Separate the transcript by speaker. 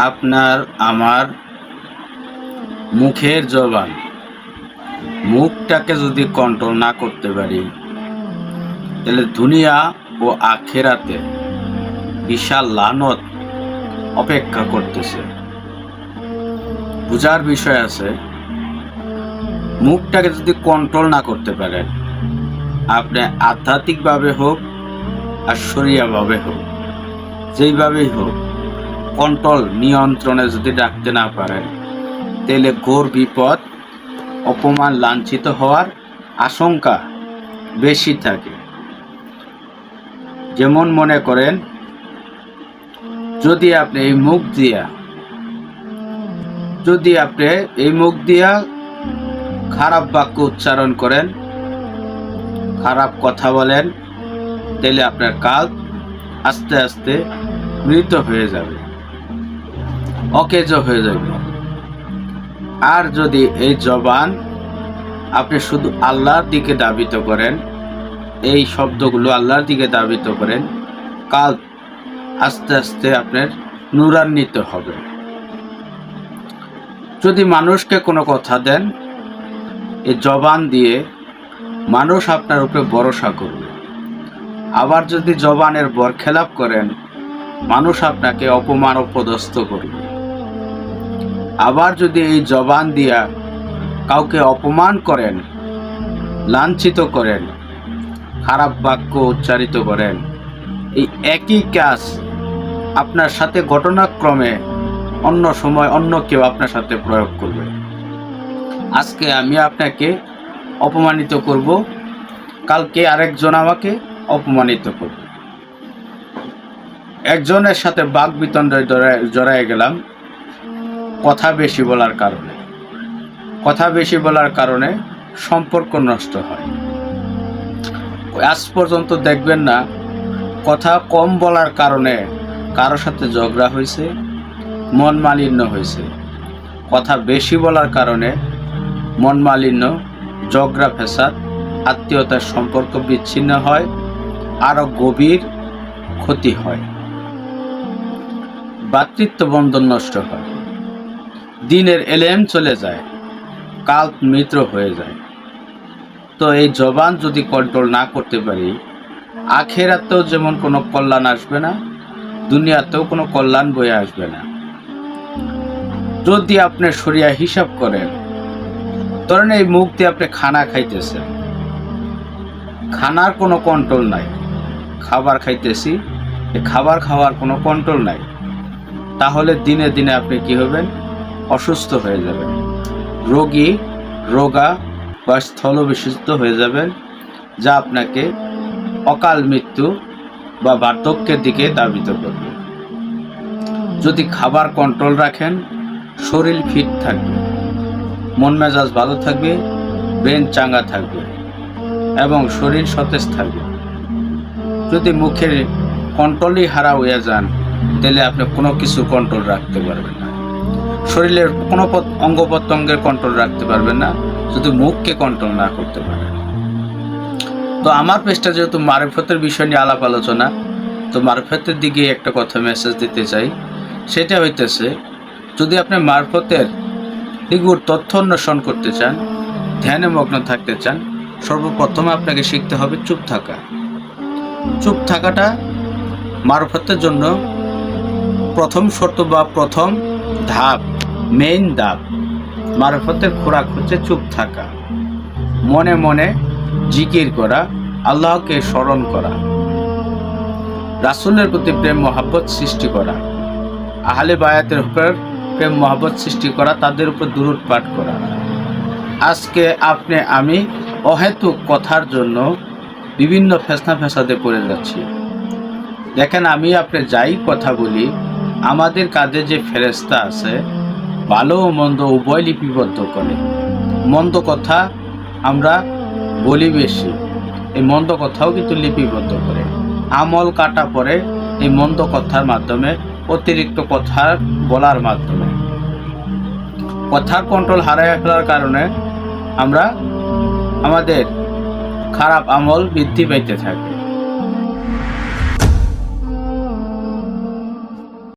Speaker 1: আপনার আমার মুখের জবান, মুখটাকে যদি কন্ট্রোল না করতে পারি, তাহলে দুনিয়া ও আখিরাতে বিশাল লানত অপেক্ষা করতেছে। বুঝার বিষয় আছে, মুখটাকে যদি কন্ট্রোল না করতে পারেন, আপনি আধ্যাত্মিকভাবে হোক আর শরীয়ভাবে হোক, যেইভাবেই হোক, কন্ট্রোল নিয়ন্ত্রণে যদি রাখতে না পারেন, তাহলে ঘোর বিপদ, অপমান, লাঞ্ছিত হওয়ার আশঙ্কা বেশি থাকে। যেমন মনে করেন, যদি আপনি এই মুখ দিয়া খারাপ বাক্য উচ্চারণ করেন, খারাপ কথা বলেন, তাহলে আপনার কাল আস্তে আস্তে মৃত হয়ে যাবে, অকেজ হয়ে যাবে। আর যদি এই জবান আপনি শুধু আল্লাহর দিকে ধাবিত করেন, এই শব্দগুলো আল্লাহর দিকে ধাবিত করেন, কাল আস্তে আস্তে আপনার নূরান্বিত হবে। যদি মানুষকে কোনো কথা দেন, এই জবান দিয়ে মানুষ আপনার উপরে ভরসা করবে। আবার যদি জবানের বরখেলাপ করেন, মানুষ আপনাকে অপমান অপদস্থ করবে। আবার যদি এই জবান দিয়া কাউকে অপমান করেন, লাঞ্ছিত করেন, খারাপ বাক্য উচ্চারিত করেন, এই একই কাজ আপনার সাথে ঘটনাক্রমে অন্য সময় অন্য কেউ আপনার সাথে প্রয়োগ করবে। আজকে আমি আপনাকে অপমানিত করব, কালকে আরেকজন আমাকে অপমানিত করবে। একজনের সাথে বাক বিতণ্ডায় জড়ায় গেলাম কথা বেশি বলার কারণে সম্পর্ক নষ্ট হয়। আজ পর্যন্ত দেখবেন না কথা কম বলার কারণে কারো সাথে ঝগড়া হয়েছে, মন মালিন্য হয়েছে। কথা বেশি বলার কারণে মন মালিন্য, ঝগড়া ফ্যাসাদ, আত্মীয়তার সম্পর্ক বিচ্ছিন্ন হয়, আরো গভীর ক্ষতি হয়, ভ্রাতৃত্ব বন্ধন নষ্ট হয়, দিনের এলেম চলে যায়, কাল মিত্র হয়ে যায়। তো এই জবান যদি কন্ট্রোল না করতে পারি, আখিরাতেও যেমন কোনো কল্যাণ আসবে না, দুনিয়াতেও কোনো কল্যাণ বয়ে আসবে না। যদি আপনি শরিয়া হিসাব করেন, ধরেন এই মুখ দিয়ে আপনি খানা খাইতেছেন, খানার কোনো কন্ট্রোল নাই, খাবার খাইতেছি, এই খাবার খাওয়ার কোনো কন্ট্রোল নাই, তাহলে দিনে দিনে আপনি কি হবেন? অসুস্থ হয়ে যাবেন, রোগা বা স্থলবিশুদ্ধ হয়ে যাবেন, যা আপনাকে অকাল মৃত্যু বা বার্ধক্যের দিকে ধাবিত করবে। যদি খাবার কন্ট্রোল রাখেন, শরীর ফিট থাকবে, মন মেজাজ ভালো থাকবে, ব্রেন চাঙ্গা থাকবে এবং শরীর সতেজ থাকবে। যদি মুখের কন্ট্রোলই হারা হয়ে যান, তাহলে আপনি কোনো কিছু কন্ট্রোল রাখতে পারবেন না, শরীরের কোনো অঙ্গ প্রত্যঙ্গের কন্ট্রোল রাখতে পারবেন না, যদি মুখকে কন্ট্রোল না করতে পারেন। তো আমার পেজটা যেহেতু মারিফতের বিষয় নিয়ে আলাপ আলোচনা, তো মারিফতের দিকে একটা কথা মেসেজ দিতে চাই। সেটা হইতেছে, যদি আপনি মারিফতের নিগুড় তথ্য অন্বেষণ করতে চান, ধ্যানে মগ্ন থাকতে চান, সর্বপ্রথম আপনাকে শিখতে হবে চুপ থাকা। চুপ থাকাটা মারিফতের জন্য প্রথম শর্ত বা প্রথম ধাপ, মেইন ধাপ। মারিফতের খোরাক হচ্ছে চুপ থাকা, মনে মনে জিকির করা, আল্লাহকে স্মরণ করা, রাসূলের প্রতি প্রেম মহাব্বত সৃষ্টি করা, আহলে বায়াতের উপর প্রেম মহাব্বত সৃষ্টি করা, তাদের উপর দুরূদ পাঠ করা। আজকে আমি অহেতুক কথার জন্য বিভিন্ন ফেসাদে পড়ে যাচ্ছি। দেখেন, আমি আপনি যাই কথা বলি, আমাদের কাঁধে যে ফেরেশতা আছে, ভালো ও মন্দ উভয় লিপিবদ্ধ করে। মন্দ কথা আমরা বলি বেশি, এই মন্দ কথাও কিন্তু লিপিবদ্ধ করে। আমল কাটা পড়ে এই মন্দ কথার মাধ্যমে, অতিরিক্ত কথা বলার মাধ্যমে। কথার কন্ট্রোল হারিয়ে ফেলার কারণে আমরা আমাদের খারাপ আমল বৃদ্ধি পাইতে থাকি।